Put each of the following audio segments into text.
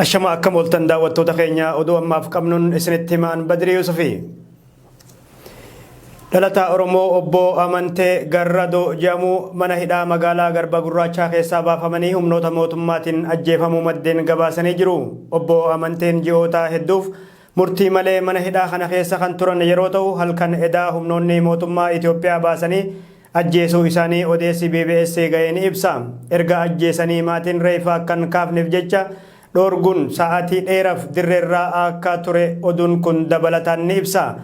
Ashama akkam oltan daawwattoota keenya oduu ammaaf qabnuun isinitti himaan Badrii Yusufi. Dhalataa Oromoo obbo Amantee Garradoo jedhamu mana hidhaa magaalaa Garba Gurraachaa keessaa baafamanii humnoota mootummaatiin ajjeefamuu maddeen gabaasanii jiru. Obbo Amanteen ji'oota hedduuf murtii malee mana hidhaa kana keessa kan turan yeroo ta'u halkan edaa humnoonni mootummaa Itoophiyaa baasanii ajjeesuu isaanii odeessi BBS ga'een ibsa. Erga ajjeesanii maatiin reeffa akkan kaafneef jecha Dorgun sa'aatii dheeraaf dirreerraa akka ture oduun kun dabalataan ni ibsa.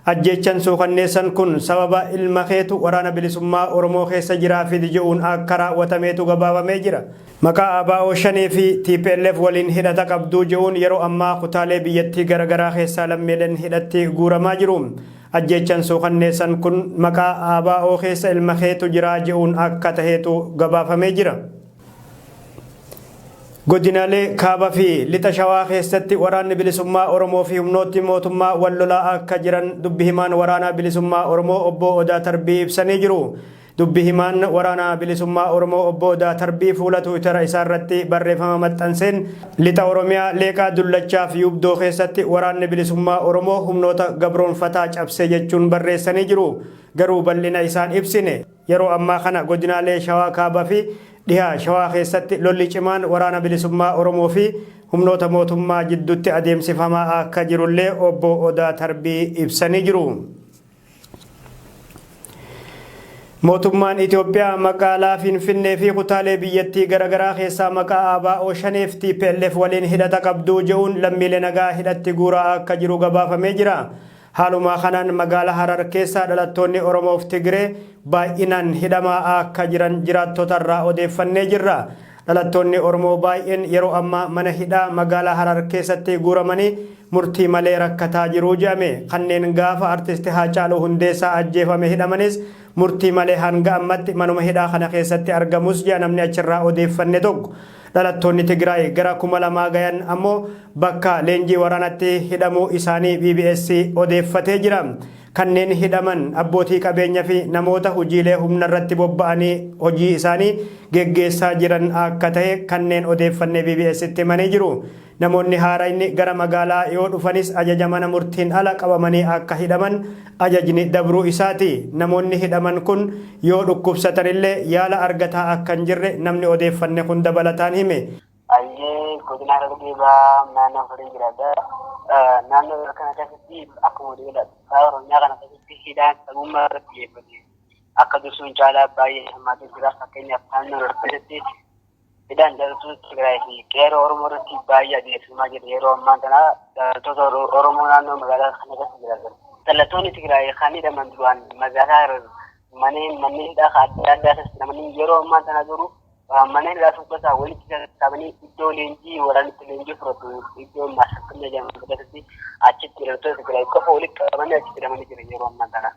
Ajjechan suukanneessan kun sababa ilma keetu waraana bilisummaa Oromoo keessa jiraa fi jechuun akka raawwatameetu gabaafamee jira. Maqaa ABO shanii fi TPLF waliin hidhata qabduu jechuun yeroo ammaa kutaalee biyyattii garaagaraa keessaa lammiileen hidhatti guuramaa jiru. Ajjechan suukanneessan kun maqaa ABO keessa ilma keetu jiraa jechuun akka taheetu gabaafamee jira. Godinaalee kaabaa fi lixa shawaa keessatti waraanni bilisummaa Oromoo fi humnooti mootummaa wal lolaa akka jiran dubbi himaan waraana bilisummaa Oromoo obbo Odaa Tarbii ibsanii jiru. Dubbi himaan waraana bilisummaa Oromoo obbo Odaa Tarbii fuula Tiwiitara isaarratti barreeffama maxxanseen lixa Oromiyaa Leeqaa Dullachaa fi Yubdoo keessatti waraanni bilisummaa Oromoo humnoota gabroonfataa cabsee jechuun barreessanii jiru. Garuu bal'ina isaan ibsine yeroo ammaa kana godinaalee shawaa kaabaa fi dhihaa shawaa keessatti lolli cimaan waraana bilisummaa Oromoo fi humnoota mootummaa jidduutti adeemsifamaa akka jirullee obbo Odaa Tarbii ibsanii jiru. Mootummaan Itoophiyaa magaalaa Finfinnee fi kutaalee biyyattii garaagaraa keessaa maqaa ABO shanii fi TPLF waliin hidhata qabduu jechuun lammiilee nagaa hidhatti guuraa akka jiru gabaafamee jira. Haaluma kanaan magaalaa Harar keessaa dhalattoonni Oromoo fi Tigree baay'inaan hidhamaa akka jiran jiraattota irraa odeeffannee jirra. Dhalattoonni Oromoo baay'een yeroo ammaa mana hidhaa magaalaa Harar keessatti guuramanii murtii malee rakkataa jiru jedhame. Kanneen gaafa artisti Haacaaluu Hundeessaa ajjeefame hidhamanis murtii malee hanga ammatti manuma hidhaa kana keessatti argamus jedha namni achirraa odeeffanne tokko. Dhalattoonni Tigraay gara 2000 gayan ammoo bakka leenjii waraanatti hidhamuu isaanii BBS odeeffatee jira. Kanneen hidhaman abbootii qabeenyaa fi namoota hojiilee humna irratti bobba'anii hojii isaanii geggeessaa jiran akka ta'e kanneen odeeffanne BBS itti himanii jiru. Namoonni haarayni gara magaalaa yoo dhufanis ajaja mana murtiin ala qabamanii akka hidhaman ajajni dabruu isaati. Namoonni hidhaman kun yoo dhukkubsatan illee yaala argataa akka hin jirre namni odeeffanne kun dabalataan hime. Ayyee godina Harargeebaa naannoo horii jiraata. Naannoo kana keessatti akkuma deebiidha. Oromiyaa kana keessatti hidhaan sabummaa irratti xiyyeeffate. Akka dursuun caalaa baay'ee hammaatee jira. Fakkeenyaaf naannoo keessatti hidhaan dhalattoota Tigraay fi qeerroo Oromoo irratti baay'ee adeemsifamaa jira. Yeroo ammaa kana dhalattoota Oromoo naannoo magaalaa kana keessa jiraatan. Dhalattoonni Tigraay kan hidhaman duraan magaalaa Harar manneen hidhaa adda addaa keessatti namni yeroo ammaa kana jiru manneen hidhaa tokkosaa walitti qabanii iddoo leenjii waraanitti leenjii fudhatu iddoo maasakkamee jedhamu keessatti achitti dhalattoota Tigraay qofa walitti qabanii achitti hidhamanii jiran yeroo ammaa kana.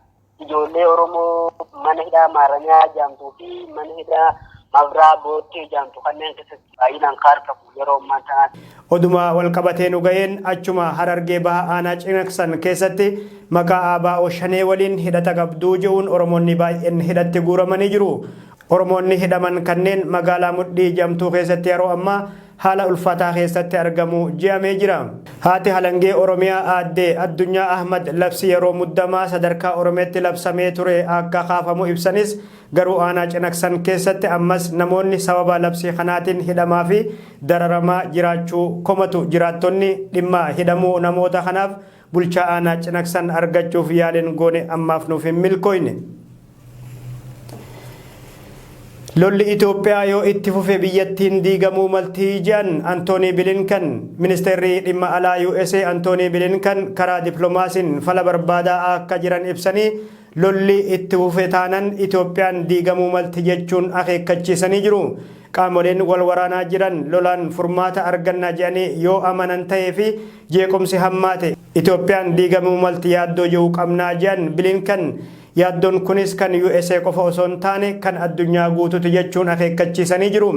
Ijoollee Oromoo mana hidhaa Maaramiyaa jedhamtuu fi mana hidhaa Mabraa Boottee jedhamtu kanneen keessatti baay'inaan kaarkamu yeroo ammaa kanaatti. Oduma wal qabatee nu ga'een achuma Harargee Bahaa Aanaa Cinaqsan keessatti maqaa ABO shanii waliin hidhata qabduu jechuun Oromoonni baay'een hidhatti guuramanii jiru. Oromoonni hidhaman kanneen magaalaa Mudhii jedhamtuu keessatti yeroo ammaa haala ulfaataa keessatti argamu jedhamee jira. Haati halangee Oromiyaa aadde Addunyaa Ahmad labsi yeroo muddamaa sadarkaa Oromiyaatti labsamee ture akka kaafamu ibsanis garuu Aanaa Cinaqsan keessatti ammas namoonni sababa labsii kanaatiin hidhamaa fi dararamaa jiraachuu komatu. Jiraattonni dhimma hidhamuu namoota kanaaf bulchaa Aanaa Cinaqsan argachuuf yaaliin goone ammaaf nuuf hin milkooyne. Lolli Itoophiyaa yoo itti fufe biyyattiin diigamuu maltii jedhan Antoonii Bilinkan. Ministeerri dhimma alaa USA Antoonii Bilinkan karaa dippiloomaasiin fala barbaadaa akka jiran ibsanii lolli itti fufe taanan Itoophiyaan diigamuu malti jechuun akeekkachiisanii jiru. Qaamoleen wal waraanaa jiran lolaan furmaata arganna jedhanii yoo amanan ta'ee fi jeequmsi hammaate Itoophiyaan diigamuu malti yaaddoo jiru qabnaa jedhan Bilinkan. Yaaddoon kunis kan USA qofa osoo hin taane kan addunyaa guutuuti jechuun akeekkachiisanii jiru.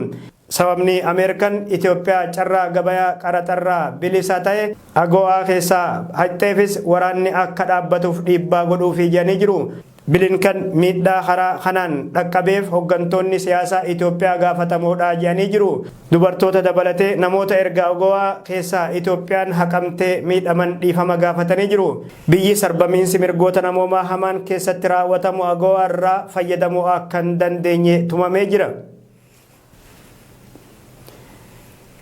Sababni Ameerikaan Itoophiyaa carraa gabayaa qaraxarraa bilisa ta'e AGOA keessaa haqxeefis waraanni akka dhaabbatuuf dhiibbaa godhuufi jedhanii jiru. Bilinkan miidhaa karaa kanaan dhaqqabeef hooggantoonni siyaasaa Itoophiyaa gaafatamoodha jedhanii jiru. Dubartoota dabalatee namoota erga AGOA keessaa Itoophiyaan haqamtee miidhaman dhiifama gaafatanii jiru. Biyyi sarbamiinsi mirgoota namoomaa hamaan keessatti raawwatamu AGOA irraa fayyadamuu akka hin dandeenye tumamee jira.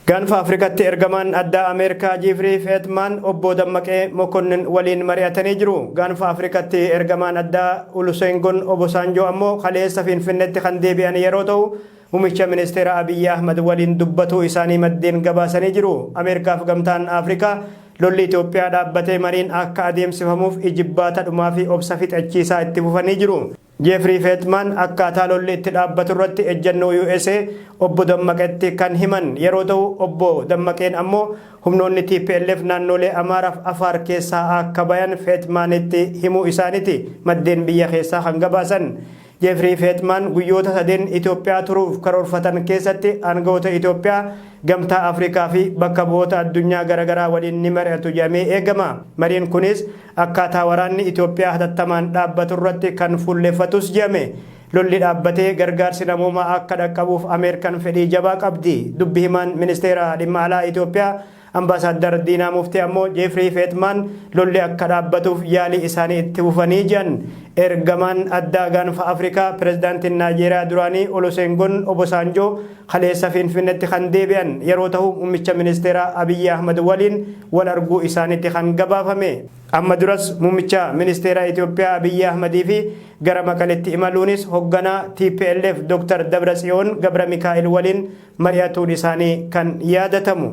Gaanfa Afrikaatti ergamaan addaa Ameerikaa Jeffrey Feltman obbo Dammaqee Mokonnin waliin mari'atanii jiru. Gaanfa Afrikaatti ergamaan addaa Olusegun Obasanjo ammoo kaleessa Finfinneetti kan deebi'an yeroo ta'u, muummicha ministeera Abiy Ahmed waliin dubbatuu isaanii maddeen gabaasanii jiru. Ameerikaaf gamtaan Afrikaa lolli Itoophiyaa dhaabbatee mariin akka adeemsifamuuf ijibbaata dhumaa fi obsa fixachiisaa itti fufanii jiru. Jeffrey Feltman akkaataa lolli itti dhaabbatu irratti ejjennoo USA obbo Dammaqeetti kan himan yeroo ta'u, obbo Dammaqeen ammoo humnoonni TPLF naannolee Amaaraaf Afaar keessaa akka bayan Feltmanitti himuu isaaniiti maddeen biyya keessaa kan gabaasan. Jeffrey Feltman guyyoota sadeen Itoophiyaa turuuf karoorfatan keessatti aangawoota Itoophiyaa, gamtaa Afrikaa fi bakka bu'oota addunyaa garaagaraa waliin ni mari'atu jedhamee eegama. Mariin kunis akkaataa waraanni Itoophiyaa hatattamaan dhaabbatu irratti kan fuulleffatus jedhame. Lolli dhaabbatee gargaarsi namoomaa akka dhaqqabuuf Ameerikaan fedhii jabaa qabdi. Dubbi himaan ministeera dhimma alaa Itoophiyaa Ambaasaadar Diinaa Muftii ammoo Jeffrey Feltman lolli akka dhaabbatuuf yaalii isaanii itti fufanii jiran. Ergamaan addaa gaanfa Afrikaa pirezidaantiin Naajeeriyaa duraanii Olusegun Obasanjo kaleessa Finfinneetti kan deebi'an yeroo ta'u, muummicha ministeera Abiy Ahmed waliin wal arguu isaaniitti kan gabaafame. Amma duras muummicha ministeera Itoophiyaa Abiy Ahmedii fi gara Maqaleetti imaluunis hoogganaa TPLF Dr. Dabratsiyoon Gabra Mikaa'el waliin mari'atuun isaanii kan yaadatamu.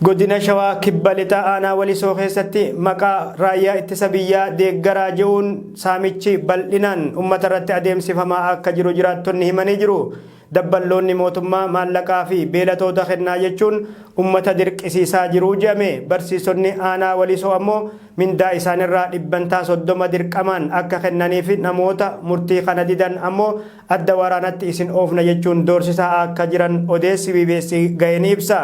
Godina Shawaa Kibba Lixaa aanaa Walisoo keessatti maqaa raayyaa ittisa biyyaa deeggaraa jedhuun saamichi bal'inaan uummata irratti adeemsifamaa akka jiru jiraattonni himanii jiru. Dabballoonni mootummaa maallaqaa fi beelatoota kennaa jechuun uummata dirqisiisaa jiru jedhame. Barsiisonni aanaa Walisoo ammoo mindaa isaanirraa dhibbantaa 30 dirqamaan akka kennaniif namoota murtii kana didan ammoo adda waraanatti isin oofna jechuun doorsisaa akka jiran odeessi BBC ga'een ibsa.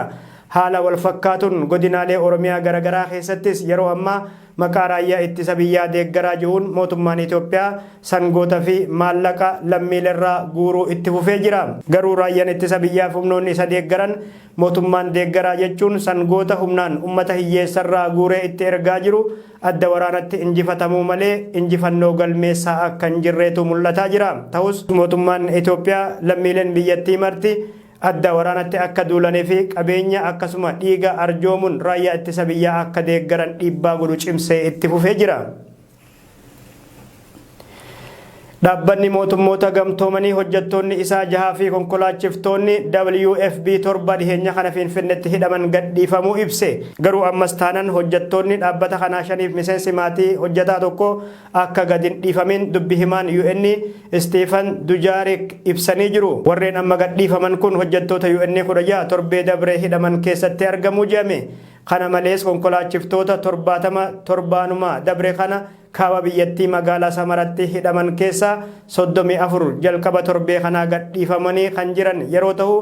Haala wal fakkaatuun godinaalee Oromiyaa garaagaraa keessattis yeroo ammaa maqaa raayyaa ittisa biyyaa deeggaraa jedhuun mootummaan Itoophiyaa sangoota fi maallaqa lammiileerraa guuruu itti fufee jira. Garuu raayyaan ittisa biyyaaf humnoonni isa deeggaran mootummaan deeggaraa jechuun sangoota humnaan uummata hiyyeessarraa guuree itti ergaa jiru adda waraanatti injifatamuu malee injifannoo galmeessaa akka hin jirreetu mul'ataa jira. Ta'us mootummaan Itoophiyaa lammiileen biyyattii marti adda waraanatti akka duulanii fi qabeenya akkasuma dhiiga arjoomuun raayyaa ittisa biyyaa akka deeggaran dhiibbaa godhu cimsee itti fufee jira. Dhaabbanni mootummoota gamtoomanii hojjettoonni isaa 6 fi konkolaachiftoonni WFP 7 dhiheenya kana Finfinneetti hidhaman gadhiifamuu ibse. Garuu ammas taanaan hojjettoonni dhaabbata kanaa 5 miseensi maatii hojjetaa tokko akka gad hin dhiifamin dubbi himaan UN Stefan Dujarric ibsanii jiru. Warreen amma gadhiifaman kun hojjettoota UN 16 torbee dabree hidhaman keessatti argamuu jedhame. Kana malees konkolaachiftoota 77 dabre kana kaaba biyyattii magaalaa Samaratti hidhaman keessaa 34 jalqaba torbee kanaa gadhiifamanii kan jiran yeroo ta'u,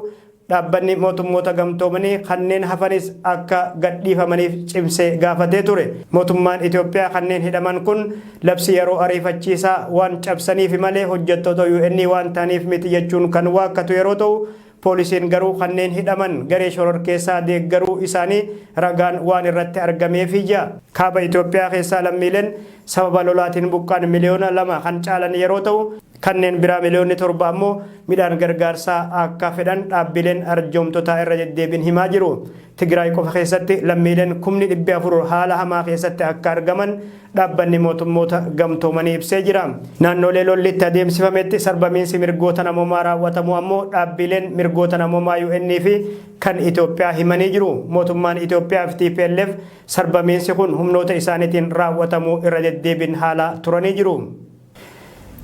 dhaabbanni mootummoota gamtoomanii kanneen hafanis akka gadhiifamaniif cimsee gaafatee ture. Mootummaan Itoophiyaa kanneen hidhaman kun labsii yeroo ariifachiisaa waan cabsaniif malee hojjettoota UN waan ta'aniif miti jechuun kan waakkatu yeroo ta'u, poolisiin garuu kanneen hidhaman garee shororkeessaa deeggaruu isaanii ragaan waan irratti argameef ija. Kaaba Itoophiyaa keessaa lammiileen sababa lolaatiin buqqaan miliyoona 2 kan caalan yeroo ta'u, kanneen biraa miliyoonni 7 ammoo midhaan gargaarsaa akka fedhan dhaabbileen arjoomtotaa irra deddeebiin himaa jiru. Tigraay qofa keessatti lammiileen 400,000 haala hamaa keessatti akka argaman dhaabbanni mootummoota gamtoomanii ibsee jira. Naannolee lolli itti adeemsifametti sarbamiinsi mirgoota namoomaa raawwatamu ammoo dhaabbileen mirgoota namoomaa UN fi kan Itoophiyaa himanii jiru. Mootummaan Itoophiyaa fi TPLF sarbamiinsi kun humnoota isaaniitiin raawwatamu irra deddeebiin haala turanii jiru.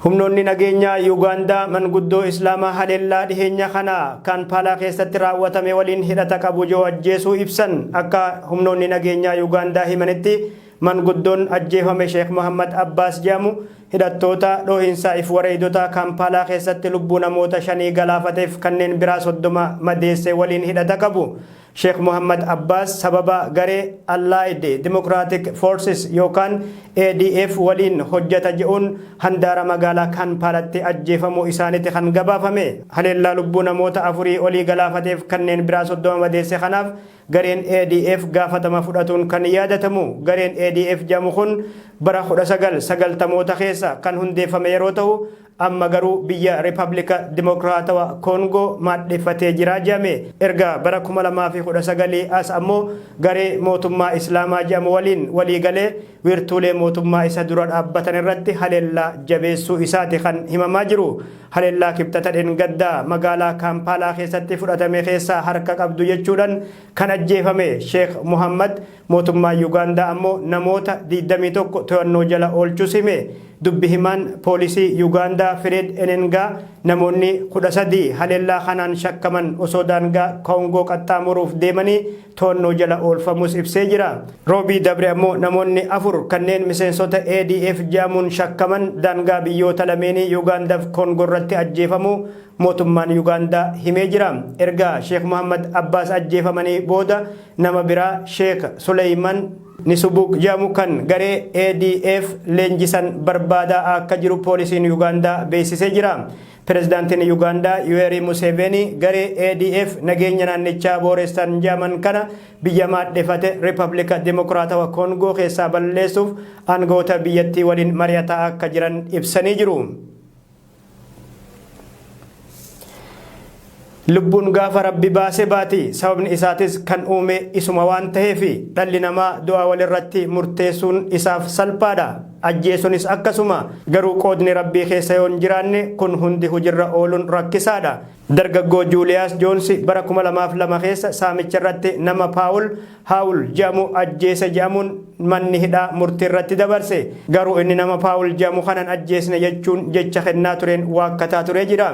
Humnoonni nageenyaa Yuugaandaa manguddoo Islaamaa haleellaa dhiheenya kana Kampaalaa keessatti raawwatame waliin hidhata qabu jedhu ajjeesuu ibsan. Akka humnoonni nageenyaa Yuugaandaa himanitti manguddoon ajjeefame Sheekh Muhammad Abbaas jedhamu hidhattoota dhoohinsaa if wareeydota Kampaalaa keessatti lubbuu namoota 5 galaafateef kanneen biraa 30 madeesse waliin hidhata qabu. Sheikh Muhammad Abbas sababa garee Allied Democratic Forces yookaan ADF waliin hojjeta je'uun handaara magaalaa Kampaalatti ajjeefamuu isaaniitti kan gabaafame. Haleellaa lubbuu namoota afurii olii galaafateef kanneen biraa 30 madeesse kanaaf gareen ADF gaafatama fudhatuun kan yaadatamu. Gareen ADF jedhamu kun bara 1990 keessa kan hundeeffame yeroo ta'u amma garuu biyya Ripaabilika Dimokiraatawaa Koongoo maadhifatee jira jedhame. Erga bara 2019 as ammoo garee mootummaa Islaamaa jedhamu waliin walii galee wiirtuulee mootummaa isa dura dhaabbatan irratti haleellaa jabeessuu isaati kan himamaa jiru. Haleellaa kibxata dheengaddaa magaalaa Kampaalaa keessatti fudhatame keessaa harka qabdu jechuudhaan kan ajjeefame Sheikh Muhammad mootummaa Yuugaandaa ammoo namoota 21 to'annoo jala oolchuu hime. Dubbi himaan poolisii Yuugaandaa Fred Enengaa namoonni 13 haleellaa kanaan shakkaman osoo daangaa Koongoo qaxxaamuruuf deemanii to'annoo jala oolfamus ibsee jira. Roobii dabre ammoo namoonni 4 kanneen miseensota ADF jedhamuun shakkaman daangaa biyyoota lameenii Yuugaandaa fi Koongoo irratti ajjeefamuu mootummaan Yuugaandaa himee jira. Erga Sheikh Muhammad Abbas ajjeefamanii booda nama biraa Sheikh Suleyman Nisubuk jedhamu kan garee ADF leenjisan barbaadaa akka jiru poolisiin Yuugaandaa beeksisee jira. Pirezidaantiin Yuugaandaa Yoweri Museveni garee ADF nageenya naannichaa booressan jedhaman kana biyya maadhifate Ripaabilika Dimokiraatawaa Koongoo keessaa balleessuuf aangawoota biyyattii waliin mari'ataa akka jiran ibsanii jiru. Lubbuun gaafa Rabbi baase baati sababni isaatis kan uume isuma waan ta'eefi dhalli namaa du'a walirratti murteessuun isaaf salphaadha. Ajjeesuunis akkasuma garuu qoodni Rabbii keessa yoo hin jiraanne kun hundi hujirra ooluun rakkisaadha. Dargaggoo Juuliyaas Joonsi bara 2002 keessa saamicha irratti nama Paawul Haawul jedhamu ajjeese jedhamuun manni hidhaa murtii irratti dabarse. Garuu inni nama Paawul jedhamu kanan ajjeesne jechuun jecha kennaa tureen waakkataa turee jira.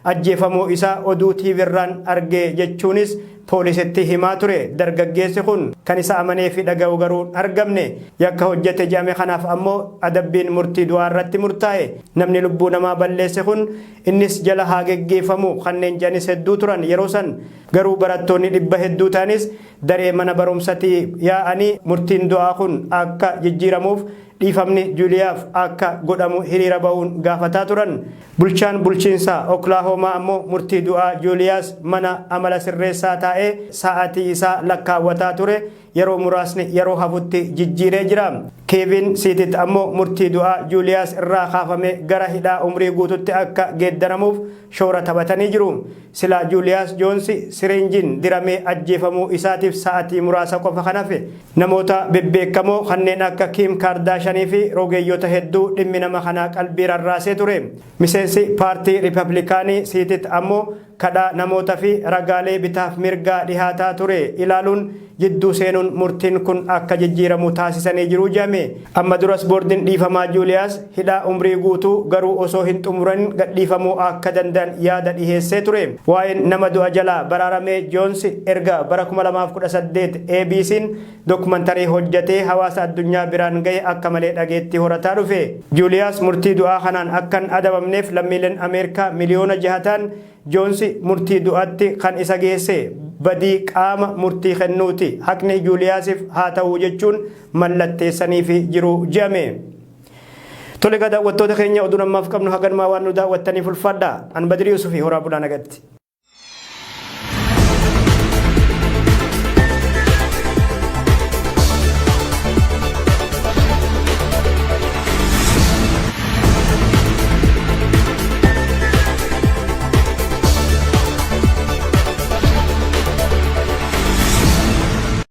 Ajjeefamuu isaa oduu tiivirraan argee jechuunis poolisitti himaa ture. Dargaggeessi kun kan isa amanee fi dhaga'u garuu argamne. Yakka hojjete jedhame kanaaf ammoo adabbiin murtii du'aa irratti murtaa'e. Namni lubbuu namaa balleesse kun innis jala haa geggeeffamu kanneen jedhanis hedduu turan yeroo san. Garuu barattoonni 100 hedduu ta'anis daree mana barumsatii yaa'anii murtiin du'aa kun akka jijjiiramuuf dhiifamni Juuliyaaf akka godhamu hiriira ba'uun gaafataa turan. Bulchaan bulchiinsa Oklahoomaa ammoo murtii du'aa Juuliyaas mana amala sirreessaa taa'ee sa'aatii isaa lakkaawwataa ture yeroo muraasni yeroo hafutti jijjiiree jira. Keevin Siitit ammoo murtii du'aa Juuliyaas irraa kaafame gara hidhaa umrii guututti akka geeddaramuuf shoora taphatanii jiru. Silaa Juuliyaas Joonsi siriinjiin diramee ajjeefamuu isaatiif sa'aatii muraasa qofa kan hafe. Namoota bebbeekamoo kanneen akka Kim Kaardaashanii fi rogeeyyoota hedduu dhimmi nama kanaa qalbii rarraasee ture. Miseensi paartii Ripaabilikaanii Siitit ammoo kadhaa namoota fi ragaalee bitaaf mirgaa dhihaataa ture ilaaluun jidduu seenuun murtiin kun akka jijjiiramu taasisanii jiru jedhame. Amma duras boordiin dhiifamaa Juuliyaas hidhaa umrii guutuu garuu osoo hin xumuranin gadhiifamuu akka danda'an yaada dhiheessee ture. Waa'een nama du'a jalaa baraaramee Joonsi erga bara 2018 ABC'n dokumantarii hojjetee hawaasa addunyaa biraan ga'e akka malee dhageettii horataa dhufe. Juuliyaas murtii du'aa kanaan akkan adabamneef lammiileen Ameerikaa miliyoona 6 ta'an Joonsi murtii du'aatti kan isa geesse badii qaama murtii kennuuti. Haqni Juuliyaasiif haa ta'u jechuun mallatteessanii fi jiru jedhame. Tole daawwattoota keenya oduu namaaf qabnu haganumaa waan nu daawwattaniif ulfaadha. An Badrii Yusufi horaa bulaa nagatti.